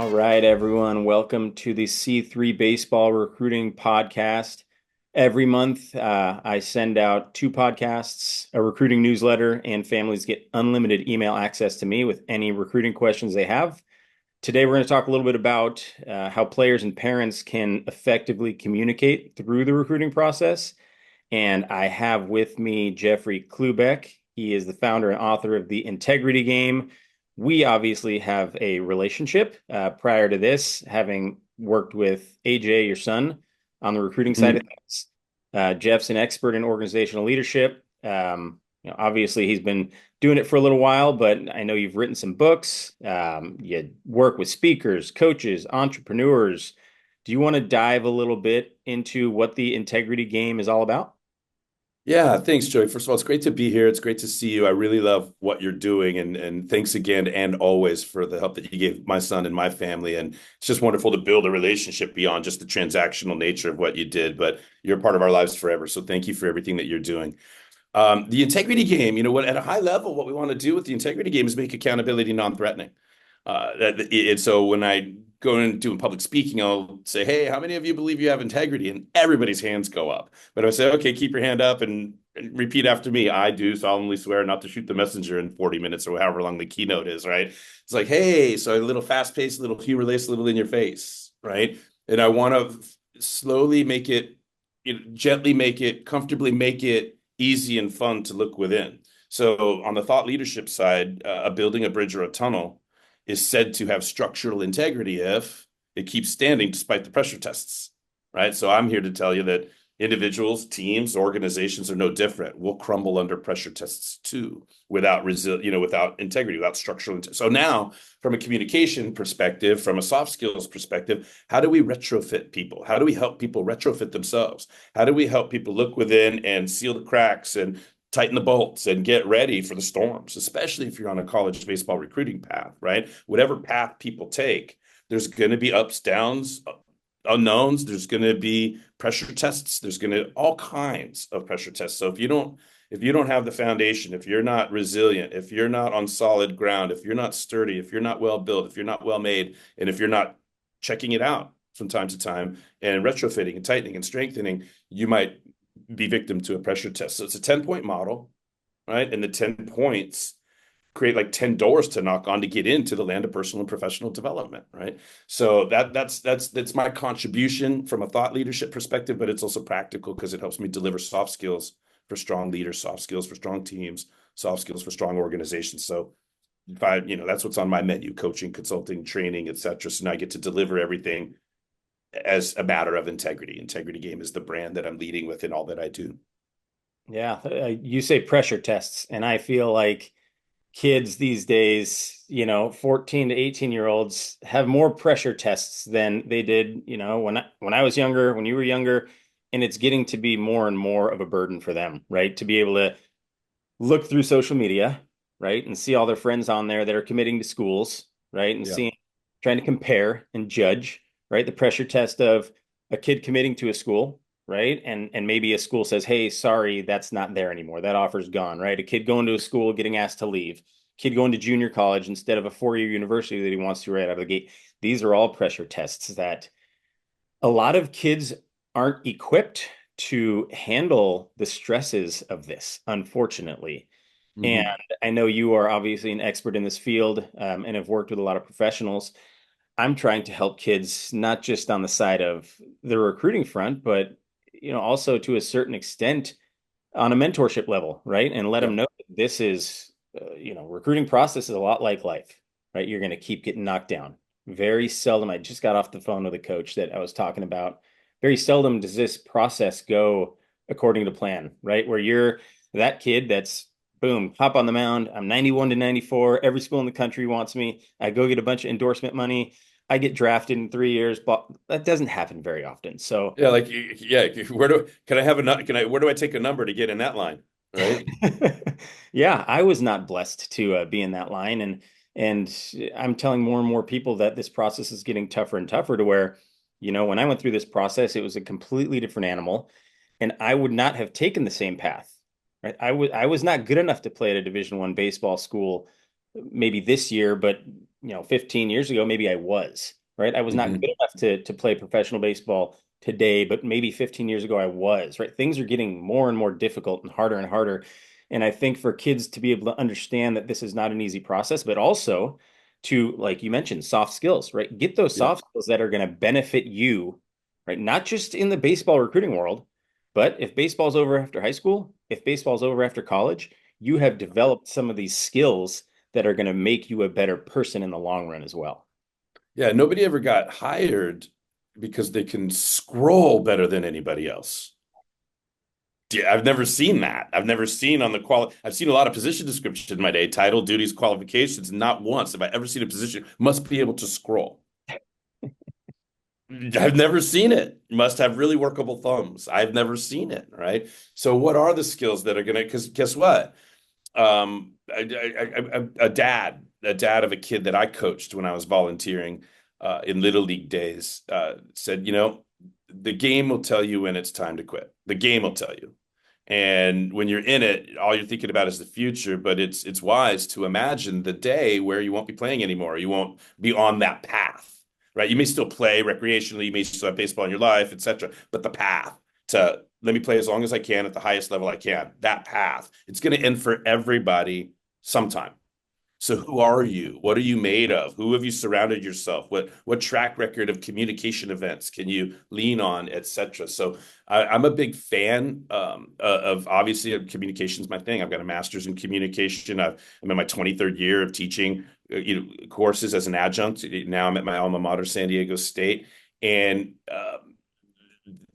All right, everyone. Welcome to the C3 Baseball Recruiting Podcast. Every month, I send out two podcasts, a recruiting newsletter, and families get unlimited email access to me with any recruiting questions they have. Today, we're going to talk a little bit about how players and parents can effectively communicate through the recruiting process. And I have with me Jeffrey Klubeck. He is the founder and author of The Integrity Game. We obviously have a relationship prior to this, having worked with AJ, your son, on the recruiting side of Mhm. things. Jeff's an expert in organizational leadership. Obviously, he's been doing it for a little while, but I know you've written some books. You work with speakers, coaches, entrepreneurs. Do you want to dive a little bit into what the integrity game is all about? Yeah, thanks, Joey. First of all, it's great to be here. It's great to see you. I really love what you're doing, and thanks again and always for the help that you gave my son and my family. And it's just wonderful to build a relationship beyond just the transactional nature of what you did, but you're a part of our lives forever. So thank you for everything that you're doing. The integrity game, what at a high level, what we want to do with the integrity game is make accountability non-threatening. And so when I go and do public speaking, I'll say, "Hey, how many of you believe you have integrity?" And everybody's hands go up. But I say, "Okay, keep your hand up and repeat after me. I do solemnly swear not to shoot the messenger in 40 minutes or however long the keynote is." Right? It's like, hey, so a little fast paced, a little humorless, a little in your face, right? And I want to slowly make it, gently make it, comfortably make it easy and fun to look within. So on the thought leadership side, a building, a bridge, or a tunnel is said to have structural integrity if it keeps standing despite the pressure tests, right? So I'm here to tell you that individuals, teams, organizations are no different. We'll crumble under pressure tests too, without without integrity, without structural. So now, from a communication perspective, from a soft skills perspective, how do we retrofit people? How do we help people retrofit themselves? How do we help people look within and seal the cracks and tighten the bolts and get ready for the storms, especially if you're on a college baseball recruiting path, right? Whatever path people take, there's going to be ups, downs, unknowns. There's going to be pressure tests. There's going to all kinds of pressure tests. So if you don't have the foundation, if you're not resilient, if you're not on solid ground, if you're not sturdy, if you're not well built, if you're not well made, and if you're not checking it out from time to time and retrofitting and tightening and strengthening, you might be victim to a pressure test. So it's a 10-point model, right? And the 10 points create like 10 doors to knock on to get into the land of personal and professional development, right? So that's my contribution from a thought leadership perspective, but it's also practical because it helps me deliver soft skills for strong leaders, soft skills for strong teams, soft skills for strong organizations. So if that's what's on my menu: coaching, consulting, training, etc. So now I get to deliver everything as a matter of integrity. Integrity Game is the brand that I'm leading with in all that I do. Yeah, you say pressure tests, and I feel like kids these days, 14 to 18-year-olds have more pressure tests than they did, when I was younger, when you were younger, and it's getting to be more and more of a burden for them, right? To be able to look through social media, right, and see all their friends on there that are committing to schools, right, and Yeah. trying to compare and judge, right, the pressure test of a kid committing to a school, right, and maybe a school says, hey, sorry, that's not there anymore, that offer's gone, right, a kid going to a school getting asked to leave, kid going to junior college instead of a 4-year university that he wants to right out of the gate. These are all pressure tests that a lot of kids aren't equipped to handle the stresses of this, unfortunately. And Mhm. I know you are obviously an expert in this field, and have worked with a lot of professionals. I'm trying to help kids not just on the side of the recruiting front, but also to a certain extent on a mentorship level, right? And let Yeah. them know that this is, recruiting process is a lot like life, right? You're going to keep getting knocked down. Very seldom. I just got off the phone with a coach that I was talking about. Very seldom does this process go according to plan, right? Where you're that kid that's boom, hop on the mound. I'm 91 to 94. Every school in the country wants me. I go get a bunch of endorsement money. I get drafted in 3 years, but that doesn't happen very often. So Yeah, like yeah, where do can I have a can I where do I take a number to get in that line? Right? yeah, I was not blessed to be in that line, and I'm telling more and more people that this process is getting tougher and tougher to where, when I went through this process, it was a completely different animal, and I would not have taken the same path, right? I was not good enough to play at a Division I baseball school maybe this year, but 15 years ago, maybe I was, right? I was not good Hmm. enough to play professional baseball today, but maybe 15 years ago I was, right? Things are getting more and more difficult and harder and harder. And I think for kids to be able to understand that this is not an easy process, but also to, like you mentioned, soft skills, right? Get those Yeah. soft skills that are going to benefit you, right? Not just in the baseball recruiting world, but if baseball's over after high school, if baseball's over after college, you have developed some of these skills that are going to make you a better person in the long run as well. Yeah. Nobody ever got hired because they can scroll better than anybody else. Yeah, I've never seen that. I've never seen on the I've seen a lot of position descriptions in my day, title, duties, qualifications. Not once have I ever seen a position must be able to scroll. I've never seen it. Must have really workable thumbs. I've never seen it, right? So what are the skills that are gonna, because guess what? A dad of a kid that I coached when I was volunteering in Little League days said, the game will tell you when it's time to quit. The game will tell you. And when you're in it, all you're thinking about is the future, but it's wise to imagine the day where you won't be playing anymore. You won't be on that path, right? You may still play recreationally, you may still have baseball in your life, etc. But the path to let me play as long as I can at the highest level I can, that path, it's going to end for everybody sometime. So who are you? What are you made of? Who have you surrounded yourself? What track record of communication events can you lean on, etc. So I'm a big fan of obviously communication's my thing. I've got a master's in communication. I'm in my 23rd year of teaching courses as an adjunct. Now I'm at my alma mater, San Diego State, and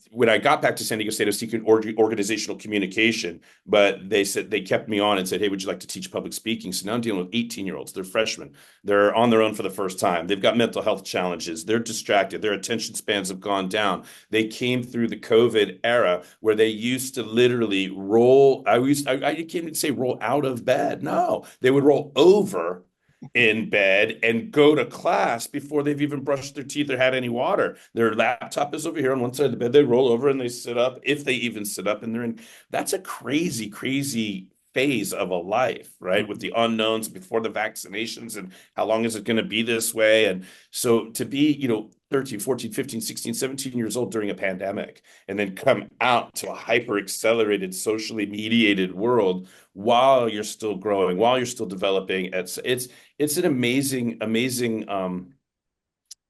when I got back to San Diego State, I was teaching organizational communication, but they said they kept me on and said, "Hey, would you like to teach public speaking?" So now I'm dealing with 18-year-olds. They're freshmen. They're on their own for the first time. They've got mental health challenges. They're distracted. Their attention spans have gone down. They came through the COVID era where they used to literally roll. I can't even say roll out of bed. No, they would roll over in bed and go to class before they've even brushed their teeth or had any water. Their laptop is over here on one side of the bed. They roll over and they sit up, if they even sit up, and they're in. That's a crazy, crazy phase of a life, right? With the unknowns before the vaccinations and how long is it going to be this way? And so to be, 13, 14, 15, 16, 17 years old during a pandemic and then come out to a hyper accelerated socially mediated world while you're still growing, while you're still developing, it's an amazing, amazing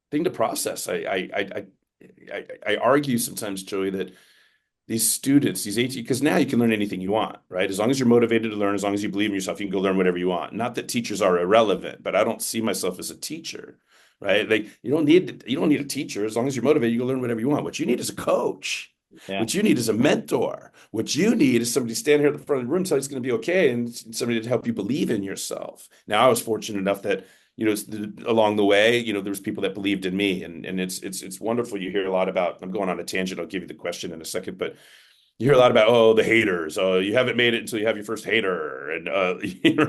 thing to process. I argue sometimes, Joey, that these students, these 18, because now you can learn anything you want, right? As long as you're motivated to learn, as long as you believe in yourself, you can go learn whatever you want. Not that teachers are irrelevant, but I don't see myself as a teacher, right? Like you don't need a teacher. As long as you're motivated, you can learn whatever you want. What you need is a coach. Yeah. What you need is a mentor. What you need is somebody to stand here at the front of the room, tell you it's going to be okay, and somebody to help you believe in yourself. Now, I was fortunate enough that along the way, there was people that believed in me, and it's wonderful. You hear a lot about. I'm going on a tangent. I'll give you the question in a second, but you hear a lot about the haters. Oh, you haven't made it until you have your first hater, and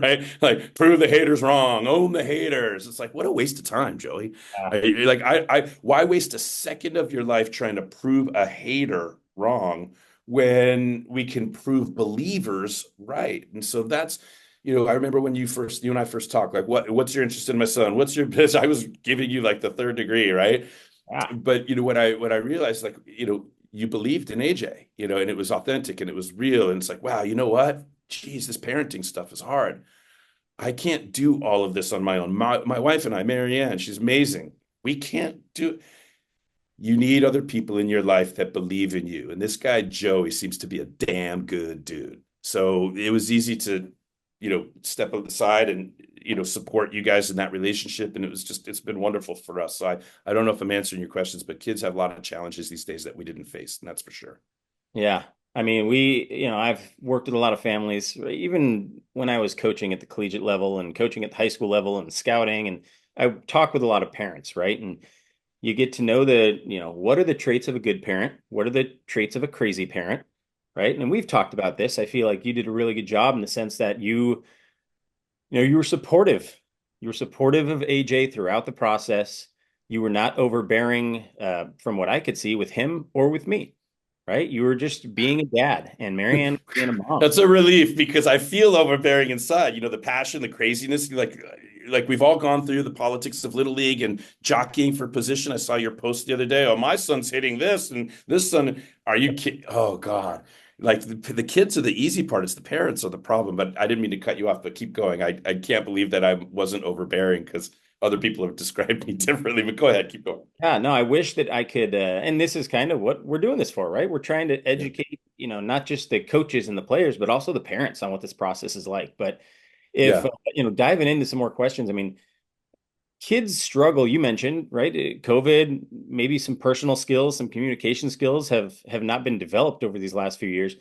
right, like prove the haters wrong, own the haters. It's like what a waste of time, Joey. Yeah. Why waste a second of your life trying to prove a hater wrong when we can prove believers right? And so that's. I remember when you and I first talked, like, what's your interest in my son? What's your I was giving you like the third degree, right? Yeah. But when I realized, like, you believed in AJ, and it was authentic and it was real, and it's like, wow, you know what? Geez, this parenting stuff is hard. I can't do all of this on my own. My wife and I, Marianne, she's amazing. We can't do. You need other people in your life that believe in you, and this guy Joey seems to be a damn good dude. So it was easy to, step aside and support you guys in that relationship, and it's been wonderful for us. So I don't know if I'm answering your questions, but kids have a lot of challenges these days that we didn't face, and that's for sure. Yeah. I mean, I've worked with a lot of families, even when I was coaching at the collegiate level and coaching at the high school level and scouting. And I talk with a lot of parents, right? And you get to know what are the traits of a good parent? What are the traits of a crazy parent? Right. And we've talked about this. I feel like you did a really good job in the sense that you were supportive. You were supportive of AJ throughout the process. You were not overbearing, from what I could see with him or with me. right? You were just being a dad, and Marianne was being a mom. That's a relief because I feel overbearing inside. You know, the passion, the craziness, like we've all gone through the politics of Little League and jockeying for position. I saw your post the other day. Oh, my son's hitting this and this son. Are you kidding? Oh God. Like the kids are the easy part. It's the parents are the problem. But I didn't mean to cut you off, but keep going. I can't believe that I wasn't overbearing because other people have described me differently. But go ahead, keep going. Yeah, no, I wish that I could, and this is kind of what we're doing this for, right? We're trying to Yeah. educate, not just the coaches and the players, but also the parents on what this process is like. But if, Yeah. diving into some more questions, I mean, kids struggle, you mentioned, right? COVID, maybe some personal skills, some communication skills have not been developed over these last few years.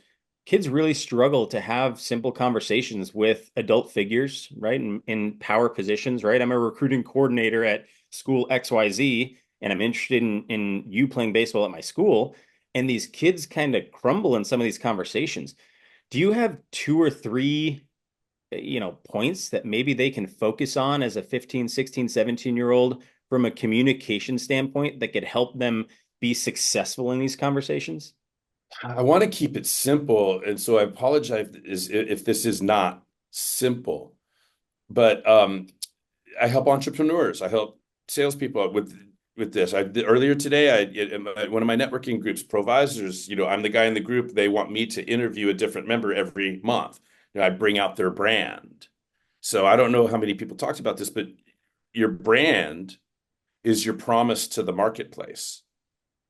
Kids really struggle to have simple conversations with adult figures, right? In power positions, right? I'm a recruiting coordinator at school XYZ, and I'm interested in you playing baseball at my school. And these kids kind of crumble in some of these conversations. Do you have two or three points that maybe they can focus on as a 15, 16, 17-year-old from a communication standpoint that could help them be successful in these conversations? I want to keep it simple, and so I apologize if this is not simple. But I help entrepreneurs. I help salespeople out with this. Earlier today, in one of my networking groups, provisors. I'm the guy in the group. They want me to interview a different member every month. I bring out their brand. So I don't know how many people talked about this, but your brand is your promise to the marketplace,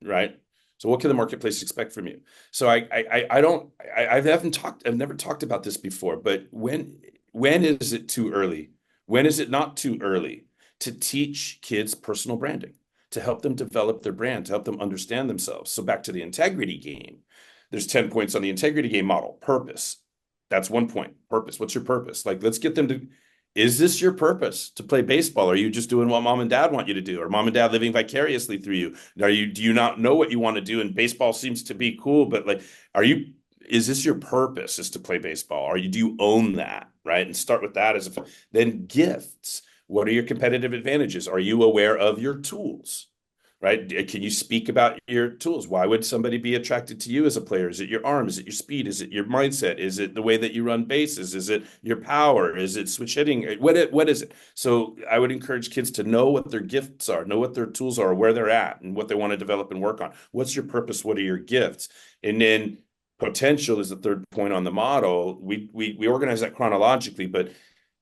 right? So what can the marketplace expect from you? So I don't I haven't talked I've never talked about this before, but when is it too early? When is it not too early to teach kids personal branding, to help them develop their brand, to help them understand themselves? So back to the integrity game. There's 10 points on the integrity game model. Purpose. That's 1 point. Purpose. What's your purpose? Like, let's get them to, is this your purpose to play baseball? Are you just doing what mom and dad want you to do? Or mom and dad living vicariously through you? Do you not know what you want to do? And baseball seems to be cool, but like, is this your purpose is to play baseball? Do you own that? Right. And start with that then gifts. What are your competitive advantages? Are you aware of your tools? Right? Can you speak about your tools? Why would somebody be attracted to you as a player? Is it your arm? Is it your speed? Is it your mindset? Is it the way that you run bases? Is it your power? Is it switch hitting? What is it? So I would encourage kids to know what their gifts are, know what their tools are, where they're at, and what they want to develop and work on. What's your purpose? What are your gifts? And then potential is the third point on the model. We organize that chronologically, but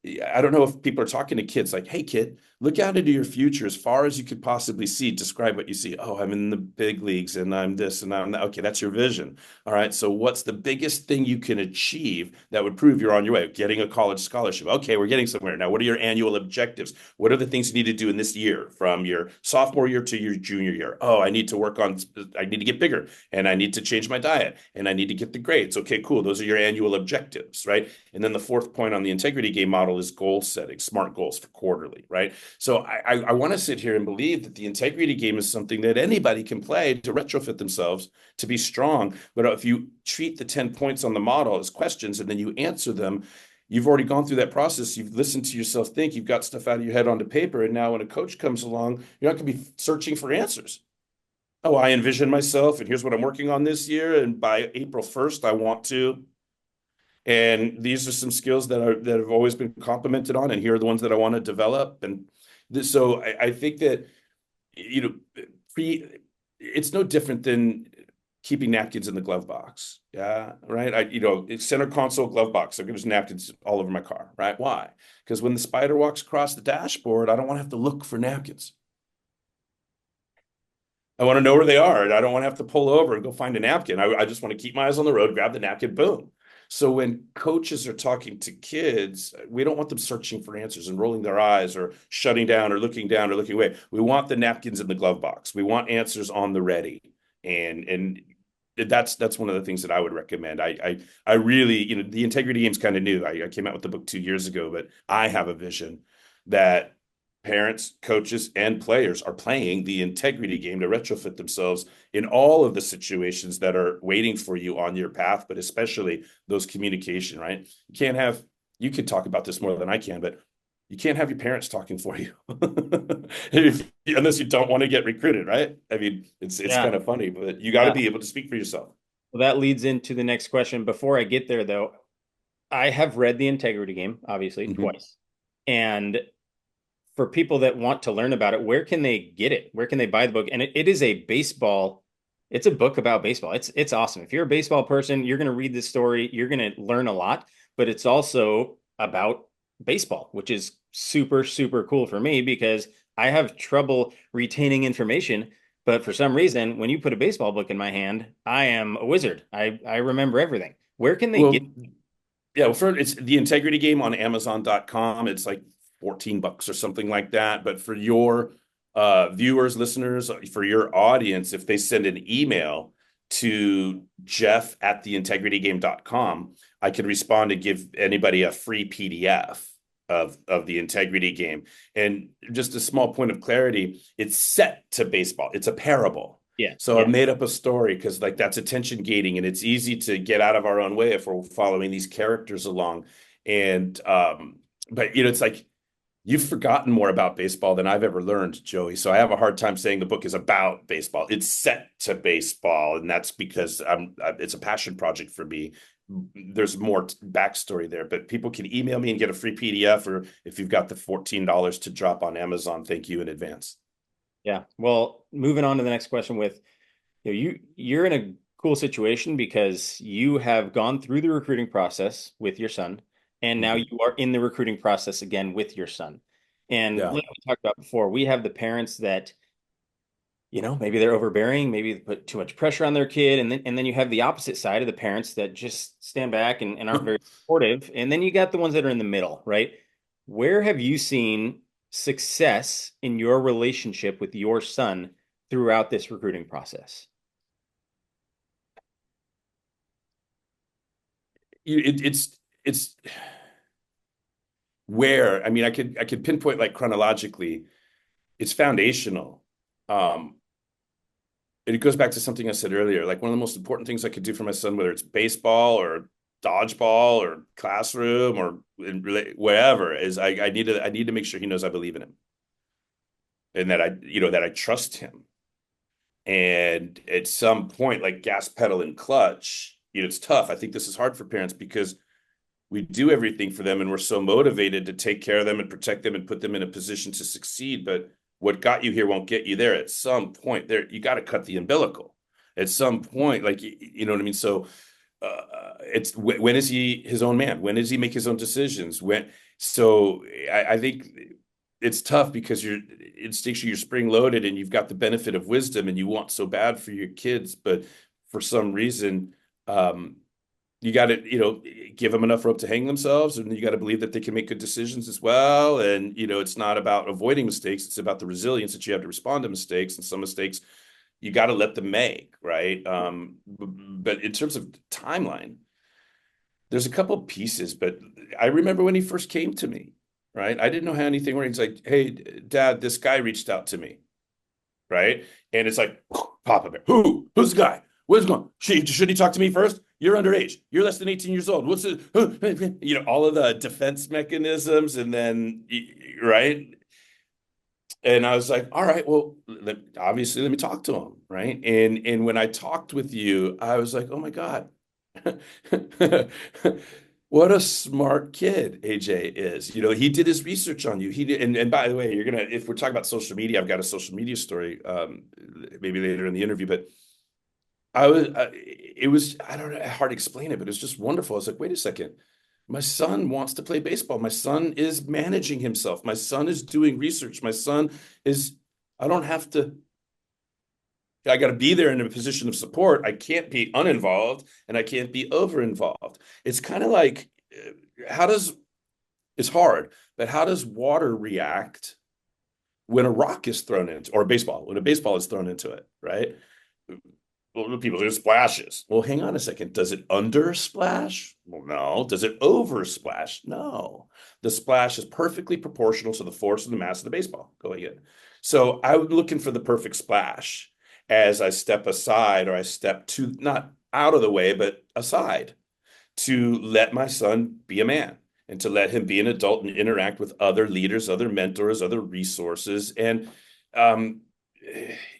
I don't know if people are talking to kids like, hey, kid, look out into your future as far as you could possibly see. Describe what you see. Oh, I'm in the big leagues and I'm this and I'm that. Okay, that's your vision. All right. So, what's the biggest thing you can achieve that would prove you're on your way? Getting a college scholarship. Okay, we're getting somewhere. Now, what are your annual objectives? What are the things you need to do in this year from your sophomore year to your junior year? Oh, I need to get bigger and I need to change my diet and I need to get the grades. Okay, cool. Those are your annual objectives, right? And then the fourth point on the integrity game model is goal setting, smart goals for quarterly, right? So I want to sit here and believe that the integrity game is something that anybody can play to retrofit themselves to be strong. But if you treat the 10 points on the model as questions and then you answer them, you've already gone through that process. You've listened to yourself think, you've got stuff out of your head onto paper. And now when a coach comes along, you're not going to be searching for answers. Oh, I envision myself, and here's what I'm working on this year. And by April 1st, I want to. And these are some skills that have always been complimented on, and here are the ones that I want to develop. And so I think that you know, pre it's no different than keeping napkins in the glove box. Yeah, right. It's center console glove box. There's napkins all over my car. Right? Why? Because when the spider walks across the dashboard, I don't want to have to look for napkins. I want to know where they are, and I don't want to have to pull over and go find a napkin. I just want to keep my eyes on the road, grab the napkin, boom. So when coaches are talking to kids, we don't want them searching for answers and rolling their eyes or shutting down or looking away. We want the napkins in the glove box. We want answers on the ready. And that's one of the things that I would recommend. I really, the integrity game's kind of new. I came out with the book 2 years ago, but I have a vision that parents, coaches, and players are playing the integrity game to retrofit themselves in all of the situations that are waiting for you on your path, but especially those communication, right? You could talk about this more than I can, but you can't have your parents talking for you unless you don't want to get recruited, right? I mean, it's Yeah. kind of funny, but you got to Yeah. be able to speak for yourself. Well, that leads into the next question. Before I get there, though, I have read The Integrity Game, obviously, Mhm. twice. And for people that want to learn about it, where can they get it? Where can they buy the book? And it is a baseball, it's a book about baseball. It's awesome. If you're a baseball person, you're going to read this story, you're going to learn a lot, but it's also about baseball, which is super, super cool for me because I have trouble retaining information. But for some reason, when you put a baseball book in my hand, I am a wizard. I remember everything. Where can they get? Well, yeah, well, for it's the Integrity Game on Amazon.com. It's like $14 or something like that. But for your viewers, listeners, for your audience, if they send an email to jeff@theintegritygame.com, I can respond and give anybody a free PDF of the Integrity Game. And just a small point of clarity, it's set to baseball. It's a parable. Yeah, So I yeah. made up a story because like that's attention gating and it's easy to get out of our own way if we're following these characters along. And but it's like you've forgotten more about baseball than I've ever learned, Joey. So I have a hard time saying the book is about baseball. It's set to baseball, and that's because it's a passion project for me. There's more backstory there, but people can email me and get a free PDF, or if you've got the $14 to drop on Amazon, thank you in advance. Yeah. Well, moving on to the next question with you're in a cool situation because you have gone through the recruiting process with your son, and now Mhm. you are in the recruiting process again with your son. And Yeah. like we talked about before, we have the parents that, maybe they're overbearing, maybe they put too much pressure on their kid, and then you have the opposite side of the parents that just stand back and aren't very supportive. And then you got the ones that are in the middle, right? Where have you seen success in your relationship with your son throughout this recruiting process? It's where I mean I could pinpoint like chronologically. It's foundational. Um, and it goes back to something I said earlier. Like one of the most important things I could do for my son, whether it's baseball or dodgeball or classroom or wherever, is I need to make sure he knows I believe in him and that I trust him. And at some point, like gas pedal and clutch, it's tough. I think this is hard for parents because we do everything for them and we're so motivated to take care of them and protect them and put them in a position to succeed. But what got you here won't get you there. At some point, there you got to cut the umbilical. At some point, like you know what I mean. So it's when is he his own man? When does he make his own decisions? When? So I think it's tough because you're instinctually you're spring loaded and you've got the benefit of wisdom and you want so bad for your kids, but for some reason, um, you got to give them enough rope to hang themselves, and you got to believe that they can make good decisions as well. And it's not about avoiding mistakes; it's about the resilience that you have to respond to mistakes. And some mistakes you got to let them make, right? But in terms of timeline, there's a couple of pieces. But I remember when he first came to me, right? I didn't know how anything worked. He's like, "Hey, Dad, this guy reached out to me." Right? And it's like, Papa Bear, who's the guy? Where's going? Should he talk to me first? You're underage. You're less than 18 years old. What's it? All of the defense mechanisms, and then right. And I was like, all right, well, obviously, let me talk to him, right? And when I talked with you, I was like, oh my God, what a smart kid AJ is. He did his research on you. He did, and by the way, if we're talking about social media, I've got a social media story, maybe later in the interview, but it was, I don't know, hard to explain it, but it was just wonderful. I was like, wait a second. My son wants to play baseball. My son is managing himself. My son is doing research. My son is, I don't have to, I got to be there in a position of support. I can't be uninvolved and I can't be over involved. It's kind of like, how does, it's hard, but how does water react when a rock is thrown into, or baseball, when a baseball is thrown into it, right? Well, people say it splashes. Well, hang on a second. Does it under splash? Well, no. Does it over splash? No. The splash is perfectly proportional to the force and the mass of the baseball going in. So I'm looking for the perfect splash as I step aside or I step to not out of the way, but aside to let my son be a man and to let him be an adult and interact with other leaders, other mentors, other resources. And um,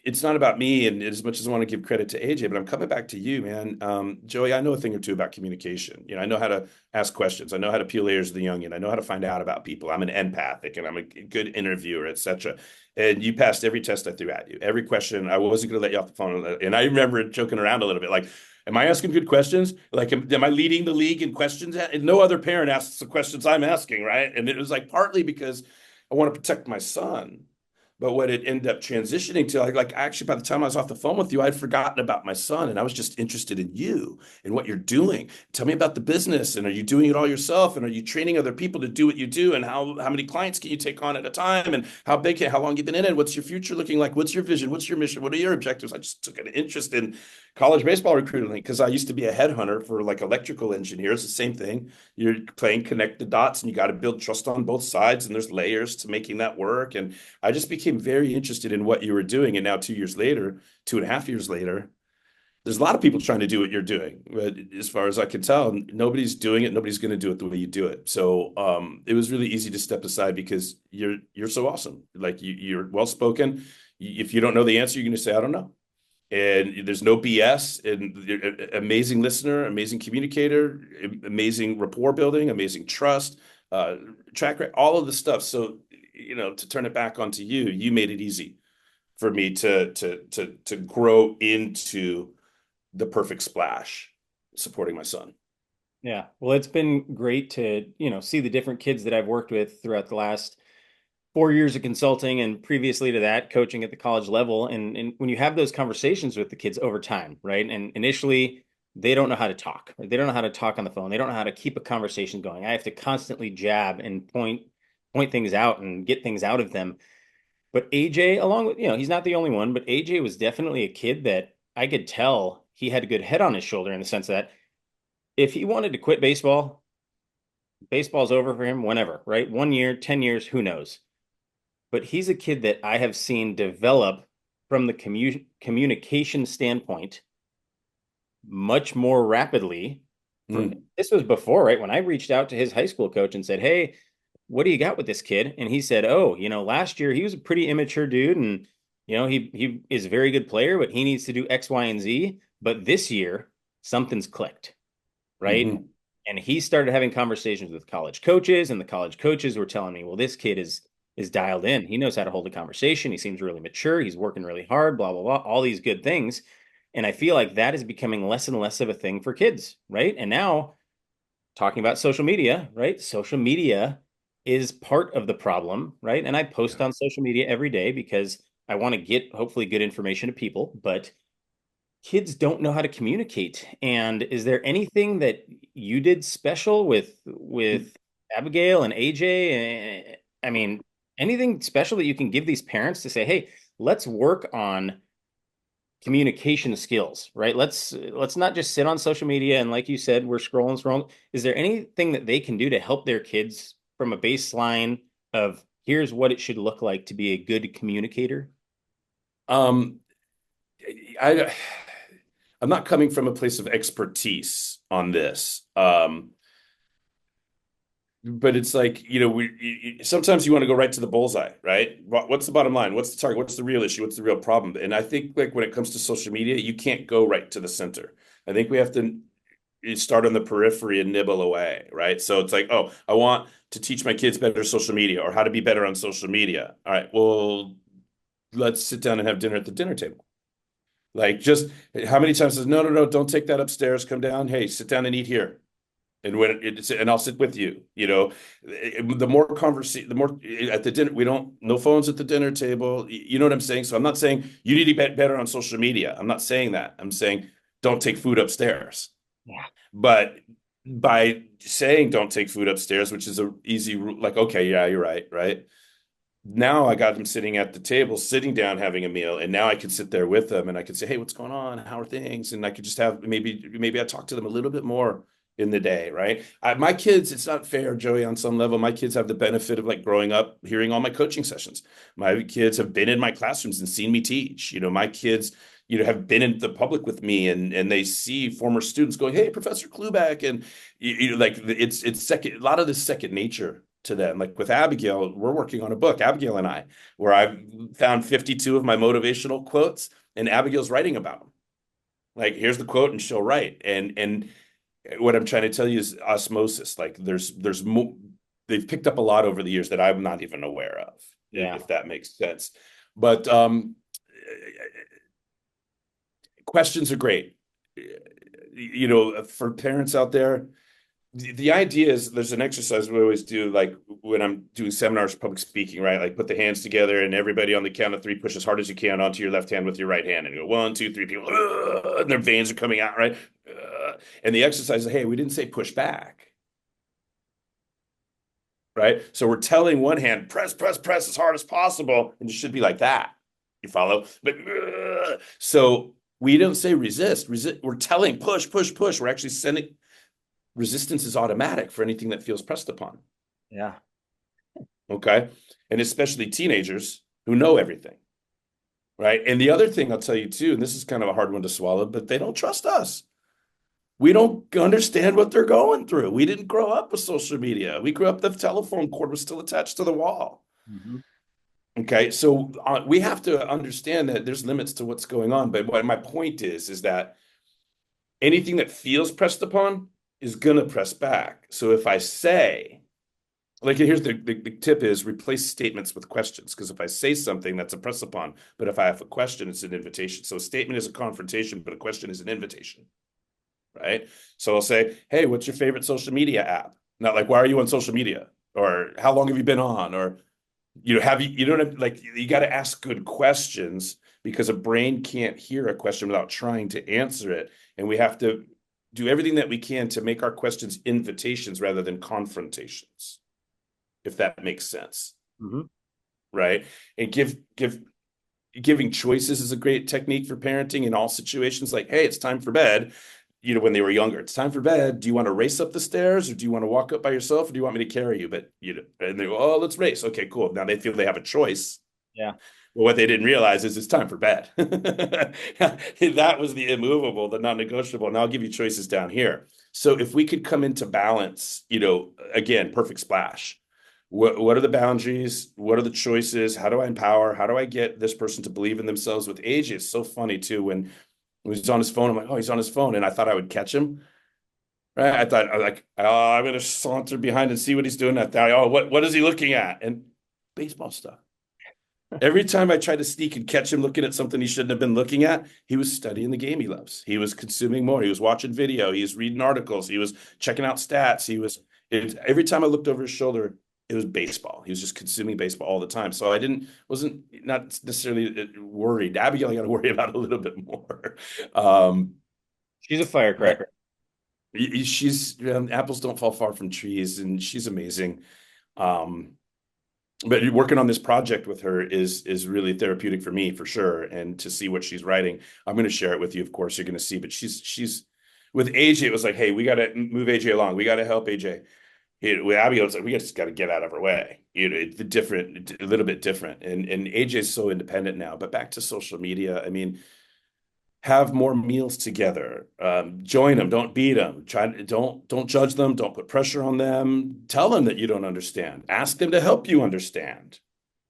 it's not about me, and as much as I want to give credit to AJ, but I'm coming back to you, man. Joey, I know a thing or two about communication. I know how to ask questions. I know how to peel layers of the onion. I know how to find out about people. I'm an empathic and I'm a good interviewer, etc. And you passed every test I threw at you. Every question, I wasn't going to let you off the phone. And I remember joking around a little bit, like, am I asking good questions? Like, am I leading the league in questions? And no other parent asks the questions I'm asking, right? And it was like partly because I want to protect my son. But what it ended up transitioning to, like actually, by the time I was off the phone with you, I'd forgotten about my son, and I was just interested in you and what you're doing. Tell me about the business, and are you doing it all yourself? And are you training other people to do what you do? And how many clients can you take on at a time? And how long you been in it? What's your future looking like? What's your vision? What's your mission? What are your objectives? I just took an interest in college baseball recruiting because I used to be a headhunter for like electrical engineers. The same thing. You're playing connect the dots, and you got to build trust on both sides, and there's layers to making that work. And I just became very interested in what you were doing. And now 2 years later, 2.5 years later, there's a lot of people trying to do what you're doing. But as far as I can tell, nobody's doing it. Nobody's going to do it the way you do it. So it was really easy to step aside because you're so awesome. Like you're well spoken. If you don't know the answer, you're going to say, I don't know. And there's no BS. And you're an amazing listener, amazing communicator, amazing rapport building, amazing trust, uh, track record, all of the stuff. So to turn it back onto you, you made it easy for me to grow into the perfect splash, supporting my son. Yeah. Well, it's been great to, see the different kids that I've worked with throughout the last 4 years of consulting and previously to that, coaching at the college level. And when you have those conversations with the kids over time, right? And initially, they don't know how to talk. Right? They don't know how to talk on the phone. They don't know how to keep a conversation going. I have to constantly jab and point things out and get things out of them. But AJ, along with, he's not the only one, but AJ was definitely a kid that I could tell he had a good head on his shoulder in the sense that if he wanted to quit baseball, baseball's over for him whenever, right? 1 year, 10 years, who knows? But he's a kid that I have seen develop from the communication standpoint much more rapidly. Mm. This was before, right? When I reached out to his high school coach and said, "Hey, what do you got with this kid?" And he said, "Oh, last year he was a pretty immature dude, and he is a very good player, but he needs to do X, Y, and Z. But this year, something's clicked, right?" Hmm. And he started having conversations with college coaches, and the college coaches were telling me, "Well, this kid is dialed in. He knows how to hold a conversation. He seems really mature. He's working really hard, blah, blah, blah, all these good things." And I feel like that is becoming less and less of a thing for kids, right? And now talking about social media, right? Social media is part of the problem, right? And I post Yeah. on social media every day because I want to get hopefully good information to people, but kids don't know how to communicate. And is there anything that you did special with Abigail and AJ? I mean, anything special that you can give these parents to say, "Hey, let's work on communication skills," right? Let's not just sit on social media and like you said, we're scrolling. Is there anything that they can do to help their kids from a baseline of here's what it should look like to be a good communicator? Um, I I'm not coming from a place of expertise on this. But it's like, sometimes you want to go right to the bullseye, right? What's the bottom line? What's the target? What's the real issue? What's the real problem? And I think like when it comes to social media, you can't go right to the center. I think we have to start on the periphery and nibble away, right? So it's like, oh, I want to teach my kids better social media or how to be better on social media. All right, well, let's sit down and have dinner at the dinner table. Like, just how many times says, no, no, no, don't take that upstairs. Come down. Hey, sit down and eat here. And I'll sit with you. The more conversation, the more at the dinner, we don't, no phones at the dinner table. You know what I'm saying? So I'm not saying you need to get better on social media. I'm not saying that. I'm saying don't take food upstairs. Yeah. But by saying don't take food upstairs, which is a easy rule, like, okay, yeah, you're right, right? Now I got them sitting at the table, sitting down, having a meal, and now I could sit there with them and I could say, "Hey, what's going on? How are things?" And I could just have maybe I talk to them a little bit more in the day, right? My kids, it's not fair, Joey, on some level. My kids have the benefit of like growing up hearing all my coaching sessions. My kids have been in my classrooms and seen me teach. My kids, have been in the public with me and they see former students going, "Hey, Professor Klubeck," and like it's second, a lot of this second nature to them. Like with Abigail, we're working on a book, Abigail and I, where I've found 52 of my motivational quotes, and Abigail's writing about them. Like, here's the quote, and she'll write. And what I'm trying to tell you is osmosis. Like, there's more. They've picked up a lot over the years that I'm not even aware of, Yeah. if that makes sense. But questions are great. You know, for parents out there, the idea is there's an exercise we always do, like when I'm doing seminars, public speaking, right? Like put the hands together and everybody on the count of three push as hard as you can onto your left hand with your right hand and go one, two, three, people, and their veins are coming out, right? And the exercise is, hey, we didn't say push back, right? So we're telling one hand, press, press, press as hard as possible. And it should be like that. You follow? But so we don't say resist. Resist. We're telling push, push, push. We're actually sending resistance is automatic for anything that feels pressed upon. Yeah. Okay. And especially teenagers who know everything. Right. And the other thing I'll tell you too, and this is kind of a hard one to swallow, but they don't trust us. We don't understand what they're going through. We didn't grow up with social media. We grew up, the telephone cord was still attached to the wall. Mm-hmm. Okay. So we have to understand that there's limits to what's going on. But what my point is that anything that feels pressed upon is going to press back. So if I say, like, here's the tip is replace statements with questions. Because if I say something, that's a press upon. But if I have a question, it's an invitation. So a statement is a confrontation, but a question is an invitation. Right. So I'll say, hey, what's your favorite social media app? Not like, why are you on social media? Or how long have you been on? Or, have you, you don't have, like, you got to ask good questions because a brain can't hear a question without trying to answer it. And we have to do everything that we can to make our questions invitations rather than confrontations, if that makes sense. Mm-hmm. Right. And giving choices is a great technique for parenting in all situations. Like, hey, it's time for bed. When they were younger, it's time for bed. Do you want to race up the stairs or do you want to walk up by yourself or do you want me to carry you? But, and they go, oh, let's race. Okay, cool. Now they feel they have a choice. Yeah. Well, what they didn't realize is it's time for bed. That was the immovable, the non-negotiable. And I'll give you choices down here. So if we could come into balance, again, perfect splash. What are the boundaries? What are the choices? How do I empower? How do I get this person to believe in themselves? With age, it's so funny too. When he's on his phone, I'm like, oh, he's on his phone. And I thought I would catch him. Right. I was like, oh, I'm going to saunter behind and see what he's doing. I thought, oh, what is he looking at? And baseball stuff. Every time I tried to sneak and catch him looking at something he shouldn't have been looking at, he was studying the game he loves. He was consuming more. He was watching video. He was reading articles. He was checking out stats. Every time I looked over his shoulder, it was baseball. He was just consuming baseball all the time. So wasn't not necessarily worried. Abigail, I got to worry about a little bit more. She's a But firecracker. she's apples don't fall far from trees, and she's amazing. Um, but working on this project with her is really therapeutic for me, for sure. And to see what she's writing, I'm going to share it with you. Of course, you're going to see. But she's with AJ. It was like, hey, we got to move AJ along. We got to help AJ. With Abigail, it's like we just got to get out of her way. A little bit different. And AJ's so independent now. But back to social media. I mean, have more meals together. Join them. Don't beat them. Don't judge them. Don't put pressure on them. Tell them that you don't understand. Ask them to help you understand.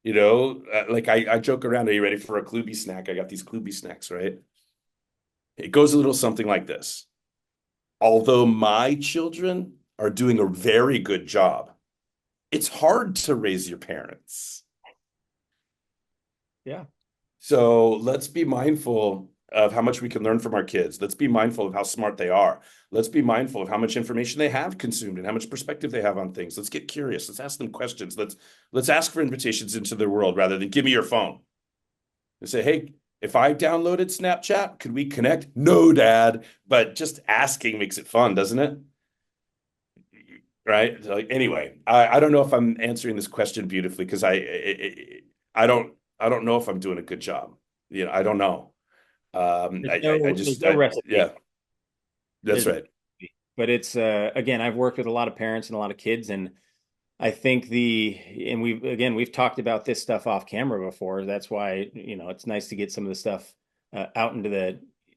Like I joke around. Are you ready for a Kluby snack? I got these Kluby snacks, right? It goes a little something like this. Although my children are doing a very good job, it's hard to raise your parents. Yeah. So let's be mindful of how much we can learn from our kids. Let's be mindful of how smart they are. Let's be mindful of how much information they have consumed and how much perspective they have on things. Let's get curious. Let's ask them questions. Let's ask for invitations into their world rather than give me your phone. And say, hey, if I downloaded Snapchat, could we connect? No, Dad. But just asking makes it fun, doesn't it? Right? Like, anyway, I don't know if I'm answering this question beautifully because I don't know if I'm doing a good job. I don't know. I There's just, no recipe. yeah, that's There's no right. recipe. But it's again, I've worked with a lot of parents and a lot of kids, and I think and we've talked about this stuff off camera before. That's why, it's nice to get some of the stuff out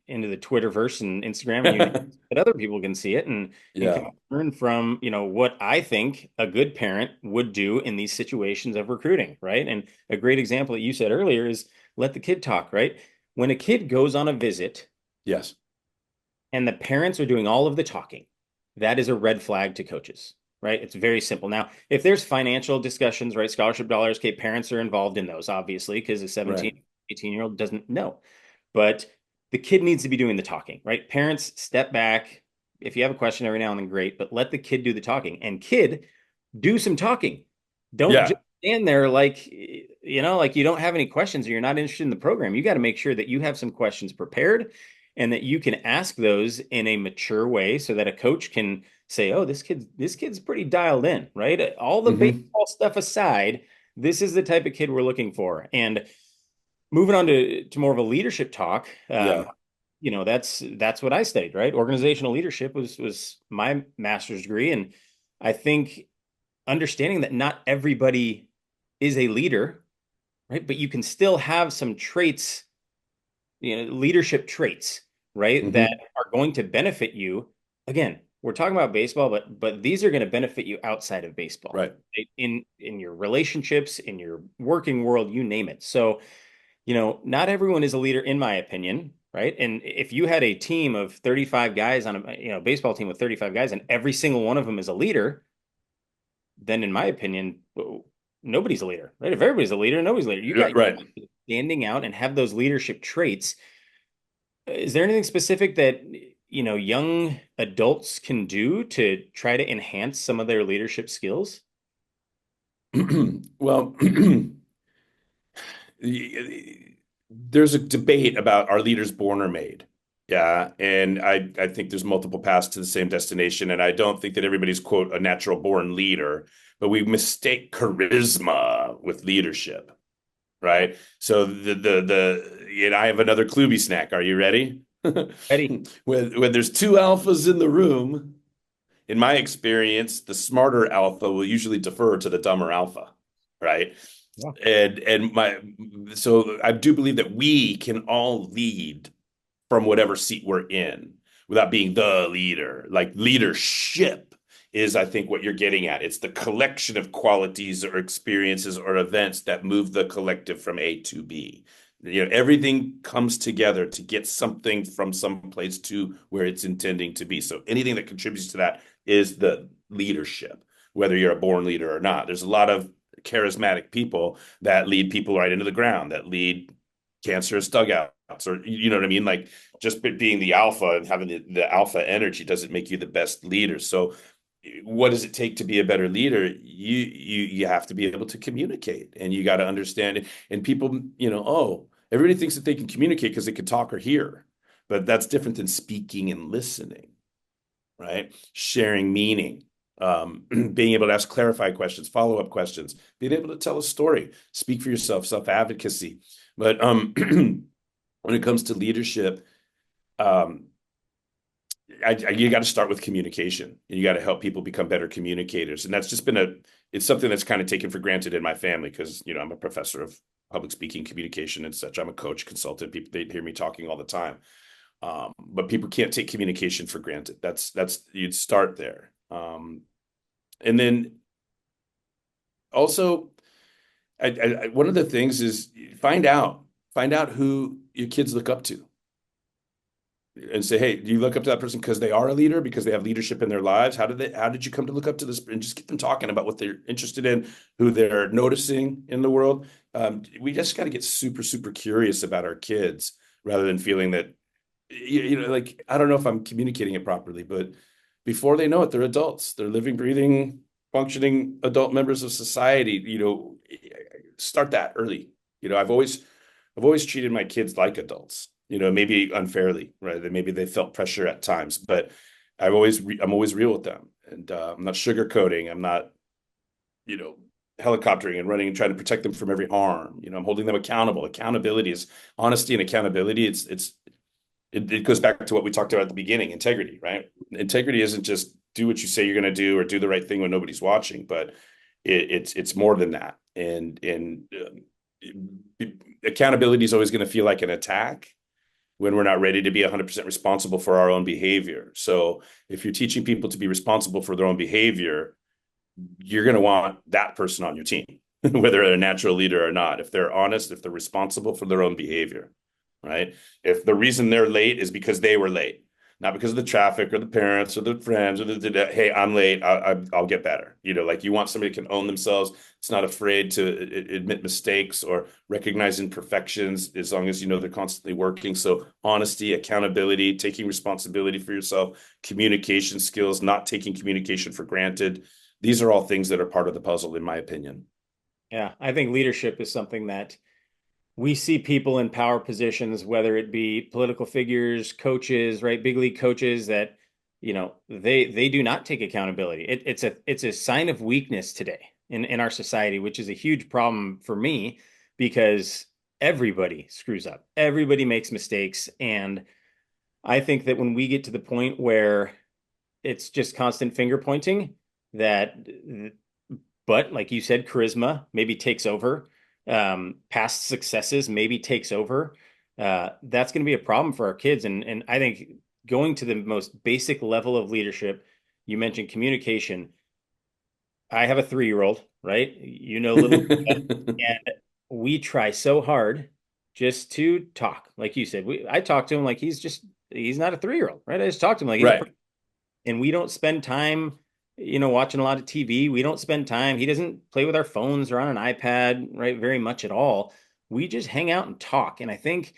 into the Twitterverse and Instagram and you that other people can see it and kind Yeah. of learn from, what I think a good parent would do in these situations of recruiting, right? And a great example that you said earlier is let the kid talk, right? When a kid goes on a visit Yes. and the parents are doing all of the talking, that is a red flag to coaches, right? It's very simple. Now, if there's financial discussions, right, scholarship dollars, okay, parents are involved in those, obviously, because a 17, Right. 18-year-old doesn't know. But the kid needs to be doing the talking, right? Parents, step back. If you have a question every now and then, great, but let the kid do the talking. And kid, do some talking. Don't just Yeah. stand there like you don't have any questions or you're not interested in the program. You got to make sure that you have some questions prepared and that you can ask those in a mature way so that a coach can say, "Oh, this kid's pretty dialed in, right? All the Hmm. baseball stuff aside, this is the type of kid we're looking for." And moving on to more of a leadership talk, Yeah. that's what I studied, right? Organizational leadership was my master's degree, and I think understanding that not everybody is a leader, right? But you can still have some traits, leadership traits, right? That Hmm. are going to benefit you. Again, we're talking about baseball, but these are going to benefit you outside of baseball, Right. right? In your relationships, in your working world, you name it. So, not everyone is a leader, in my opinion, right? And if you had a team of 35 guys on a baseball team with 35 guys, and every single one of them is a leader, then in my opinion, nobody's a leader, right? If everybody's a leader, nobody's a leader. You got Right. standing out and have those leadership traits. Is there anything specific that, young adults can do to try to enhance some of their leadership skills? Well, there's a debate about are leaders born or made? Yeah, and I think there's multiple paths to the same destination, and I don't think that everybody's quote a natural born leader, but we mistake charisma with leadership, right? So I have another Kluby snack. Are you ready? Eddie. When there's two alphas in the room, in my experience, the smarter alpha will usually defer to the dumber alpha, right? Yeah. And my so I do believe that we can all lead from whatever seat we're in without being the leader. Like leadership is, I think, what you're getting at. It's the collection of qualities or experiences or events that move the collective from A to B. Everything comes together to get something from some place to where it's intending to be. So anything that contributes to that is the leadership, whether you're a born leader or not. There's a lot of charismatic people that lead people right into the ground, that lead cancerous dugouts, or you know what I mean? Like just being the alpha and having the alpha energy doesn't make you the best leader. So what does it take to be a better leader? You have to be able to communicate, and you got to understand. And people, everybody thinks that they can communicate because they can talk or hear, but that's different than speaking and listening, right? Sharing meaning, being able to ask clarify questions, follow up questions, being able to tell a story, speak for yourself, self advocacy. But when it comes to leadership, um, you got to start with communication. You got to help people become better communicators, and that's just been it's something that's kind of taken for granted in my family because I'm a professor of public speaking, communication, and such. I'm a coach, consultant. People they hear me talking all the time, but people can't take communication for granted. That's you'd start there, and then also, one of the things is find out who your kids look up to and say, hey, do you look up to that person because they are a leader, because they have leadership in their lives? How did you come to look up to this? And just get them talking about what they're interested in, who they're noticing in the world. We just got to get super, super curious about our kids rather than feeling that, like, I don't know if I'm communicating it properly, but before they know it, they're adults. They're living, breathing, functioning adult members of society. Start that early. I've always treated my kids like adults, maybe unfairly, right? Maybe they felt pressure at times, but I'm always real with them, and I'm not sugarcoating. I'm not, you know, helicoptering and running and trying to protect them from every harm. I'm holding them accountable. Accountability is honesty, and accountability. It goes back to what we talked about at the beginning, integrity, right? Integrity isn't just do what you say you're going to do or do the right thing when nobody's watching, but it's more than that. And accountability is always going to feel like an attack. when we're not ready to be 100% responsible for our own behavior. So if you're teaching people to be responsible for their own behavior, you're going to want that person on your team, whether they're a natural leader or not. If they're honest, if they're responsible for their own behavior, right? If the reason they're late is because they were late, not because of the traffic or the parents or the friends or hey, I'm late, I'll get better. Like you want somebody who can own themselves. It's not afraid to admit mistakes or recognize imperfections as long as they're constantly working. So honesty, accountability, taking responsibility for yourself, communication skills, not taking communication for granted. These are all things that are part of the puzzle, in my opinion. Yeah, I think leadership is something that we see people in power positions, whether it be political figures, coaches, right? Big league coaches that, they do not take accountability. It's a sign of weakness today in our society, which is a huge problem for me because everybody screws up. Everybody makes mistakes. And I think that when we get to the point where it's just constant finger pointing, that but like you said, charisma maybe takes over. Past successes maybe takes over. That's going to be a problem for our kids. And I think going to the most basic level of leadership, you mentioned communication. I have a 3-year-old, right? Little, and we try so hard just to talk. Like you said, I talk to him like he's not a 3-year-old, right? I just talk to him like he's a Right. and we don't spend time, watching a lot of TV. We don't spend time. He doesn't play with our phones or on an iPad, right? Very much at all. We just hang out and talk. And I think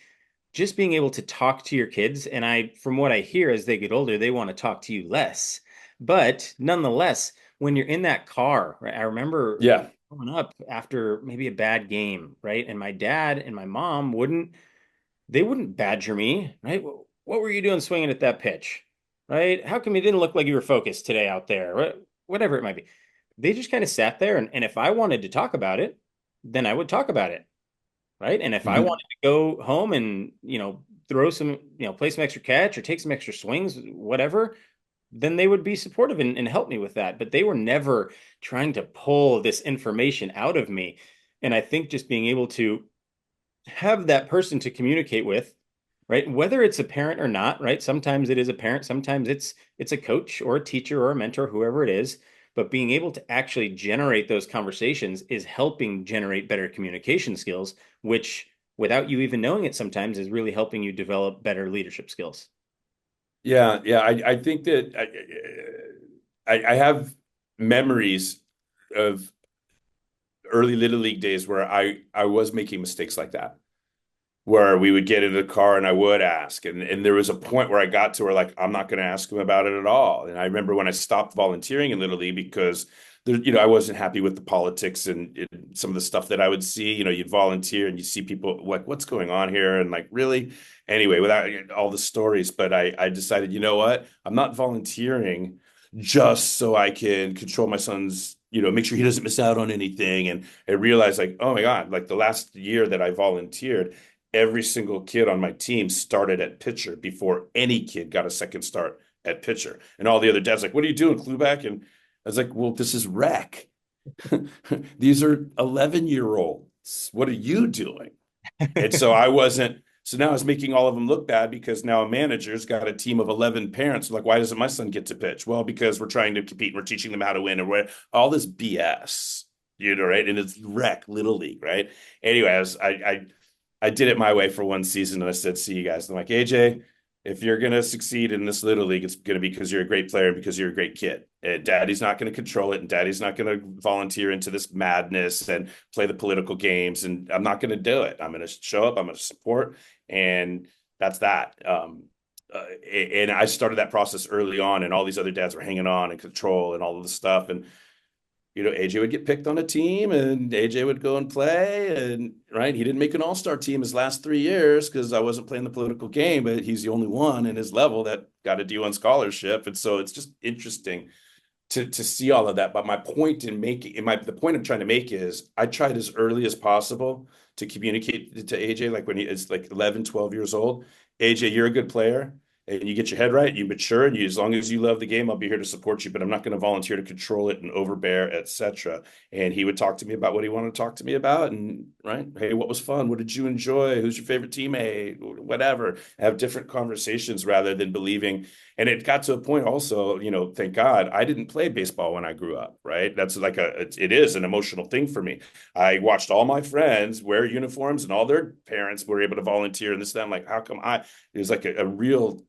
just being able to talk to your kids, and from what I hear as they get older, they want to talk to you less. But nonetheless, when you're in that car, right? I remember Yeah. growing up after maybe a bad game, right? And my dad and my mom wouldn't badger me, right? What were you doing swinging at that pitch, right? How come you didn't look like you were focused today out there? Whatever it might be. They just kind of sat there, and if I wanted to talk about it, then I would talk about it, right? And if I Mhm. wanted to go home and, throw some, play some extra catch or take some extra swings, whatever, then they would be supportive and help me with that. But they were never trying to pull this information out of me. And I think just being able to have that person to communicate with, right? Whether it's a parent or not, right? Sometimes it is a parent, sometimes it's a coach or a teacher or a mentor, whoever it is. But being able to actually generate those conversations is helping generate better communication skills, which without you even knowing it sometimes is really helping you develop better leadership skills. Yeah, yeah. I think that I have memories of early Little League days where I was making mistakes like that, where we would get in the car and I would ask. And there was a point where I got to where like I'm not going to ask him about it at all. And I remember when I stopped volunteering in Little League because I wasn't happy with the politics and some of the stuff that I would see. You'd volunteer and you see people like, what's going on here? And like, really? Anyway, without all the stories, but I decided, you know what? I'm not volunteering just so I can control my son's, make sure he doesn't miss out on anything. And I realized like, oh my God, like the last year that I volunteered, every single kid on my team started at pitcher before any kid got a second start at pitcher. And all the other dads like, what are you doing, Klubeck? And I was like, well, this is rec. These are 11-year-olds. What are you doing? And so I wasn't. So now I was making all of them look bad because now a manager's got a team of 11 parents. Like, why doesn't my son get to pitch? Well, because we're trying to compete and we're teaching them how to win and all this BS, right? And it's rec, little league, right? Anyway, I did it my way for one season and I said, see you guys. I'm like, AJ, if you're going to succeed in this little league, it's going to be because you're a great player and because you're a great kid. And daddy's not going to control it. And daddy's not going to volunteer into this madness and play the political games. And I'm not going to do it. I'm going to show up. I'm going to support. And that's that. And I started that process early on and all these other dads were hanging on and control and all of this stuff. And AJ would get picked on a team and AJ would go and play. And right, he didn't make an all-star team his last 3 years because I wasn't playing the political game, but he's the only one in his level that got a D1 scholarship. And so it's just interesting to see all of that. But my point in making the point I'm trying to make is I tried as early as possible to communicate to AJ, like when he is like 11, 12 years old. AJ, you're a good player and you get your head right, you mature, and as long as you love the game, I'll be here to support you, but I'm not going to volunteer to control it and overbear, etc. And he would talk to me about what he wanted to talk to me about, and right, hey, what was fun? What did you enjoy? Who's your favorite teammate? Whatever. Have different conversations rather than believing. And it got to a point also, thank God I didn't play baseball when I grew up, right? That's like it is an emotional thing for me. I watched all my friends wear uniforms and all their parents were able to volunteer and this, that. I'm like, how come it was like a real,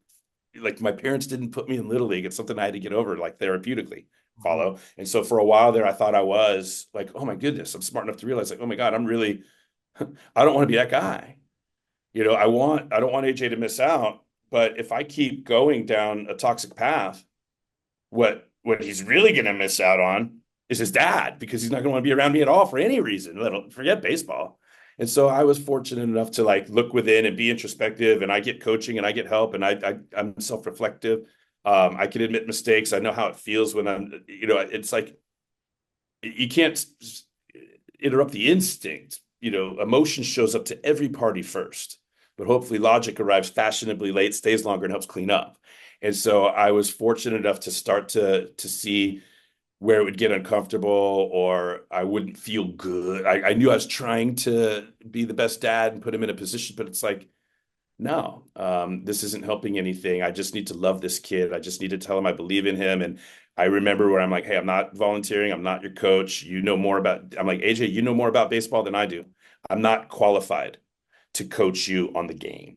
like my parents didn't put me in Little League. It's something I had to get over, like therapeutically Mhm. follow. And so for a while there, I thought I was like, oh my goodness, I'm smart enough to realize like, oh my God, I'm really, I don't want to be that guy. I don't want AJ to miss out. But if I keep going down a toxic path, what he's really going to miss out on is his dad because he's not going to want to be around me at all for any reason. Forget baseball. And so I was fortunate enough to like look within and be introspective, and I get coaching and I get help, and I'm self-reflective. I can admit mistakes. I know how it feels when it's like you can't interrupt the instinct. Emotion shows up to every party first, but hopefully logic arrives fashionably late, stays longer, and helps clean up. And so I was fortunate enough to start to see where it would get uncomfortable or I wouldn't feel good. I knew I was trying to be the best dad and put him in a position, but it's like, no, this isn't helping anything. I just need to love this kid. I just need to tell him I believe in him. And I remember where I'm like, hey, I'm not volunteering. I'm not your coach. You know more about, I'm like, AJ, you know more about baseball than I do. I'm not qualified to coach you on the game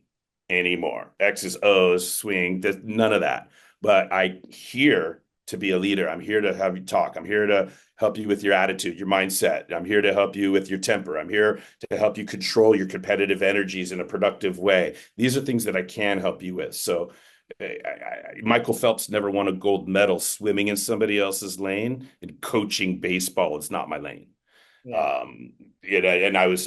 anymore. X's, O's, swing, none of that. But I here to be a leader. I'm here to have you talk. I'm here to help you with your attitude, your mindset. I'm here to help you with your temper. I'm here to help you control your competitive energies in a productive way. These are things that I can help you with. So Michael Phelps never won a gold medal swimming in somebody else's lane, and coaching baseball is not my lane. Yeah. Um, and I was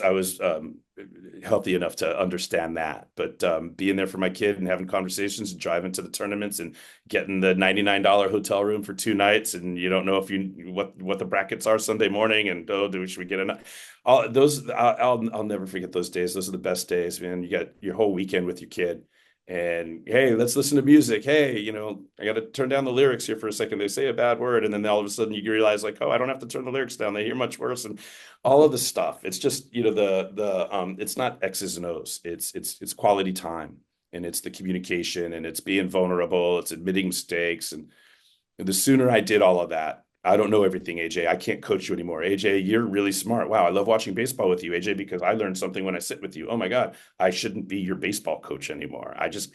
healthy enough to understand that. But being there for my kid and having conversations and driving to the tournaments and getting the $99 hotel room for 2 nights, and you don't know if you what the brackets are Sunday morning, and should we get enough? All those I'll never forget those days. Those are the best days, man. You got your whole weekend with your kid. And hey, let's listen to music. Hey, I got to turn down the lyrics here for a second. They say a bad word, and then all of a sudden you realize, like, oh, I don't have to turn the lyrics down. They hear much worse, and all of the stuff. It's just, it's not X's and O's. It's quality time, and it's the communication, and it's being vulnerable, it's admitting mistakes. And the sooner I did all of that, I don't know everything, AJ. I can't coach you anymore. AJ, you're really smart. Wow, I love watching baseball with you, AJ, because I learned something when I sit with you. Oh my God, I shouldn't be your baseball coach anymore. I just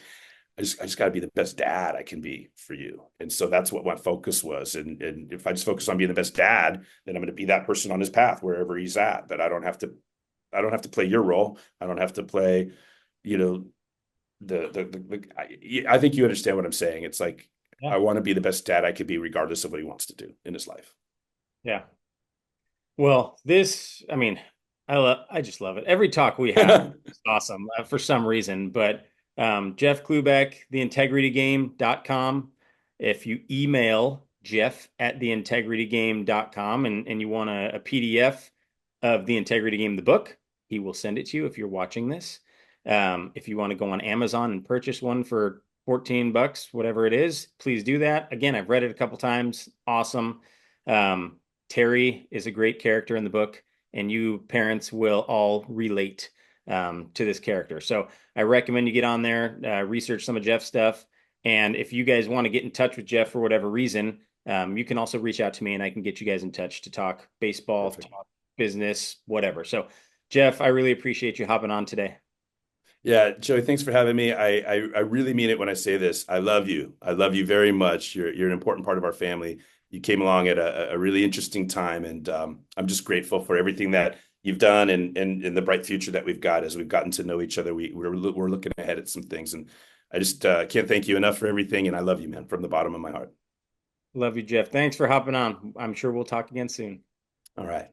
got to be the best dad I can be for you. And so that's what my focus was. And if I just focus on being the best dad, then I'm going to be that person on his path wherever he's at. But I don't have to play your role. I don't have to play, you know, I think you understand what I'm saying. It's like Yeah. I want to be the best dad I could be, regardless of what he wants to do in his life. Yeah. Well, I mean, I just love it. Every talk we have is awesome for some reason. But Jeff Klubeck, theintegritygame.com. If you email Jeff at theintegritygame.com and you want a PDF of The Integrity Game, the book, he will send it to you if you're watching this. If you want to go on Amazon and purchase one for 14 bucks, whatever it is, please do that. Again, I've read it a couple times. Awesome. Um, Terry is a great character in the book, and you parents will all relate to this character. So I recommend you get on there, research some of Jeff's stuff. And if you guys want to get in touch with Jeff for whatever reason, you can also reach out to me and I can get you guys in touch to talk baseball, Perfect. talk business, whatever. So, Jeff, I really appreciate you hopping on today. Yeah, Joey, thanks for having me. I really mean it when I say this. I love you. I love you very much. You're an important part of our family. You came along at a really interesting time, and I'm just grateful for everything that you've done and the bright future that we've got as we've gotten to know each other. We're looking ahead at some things, and I just can't thank you enough for everything. And I love you, man, from the bottom of my heart. Love you, Jeff. Thanks for hopping on. I'm sure we'll talk again soon. All right.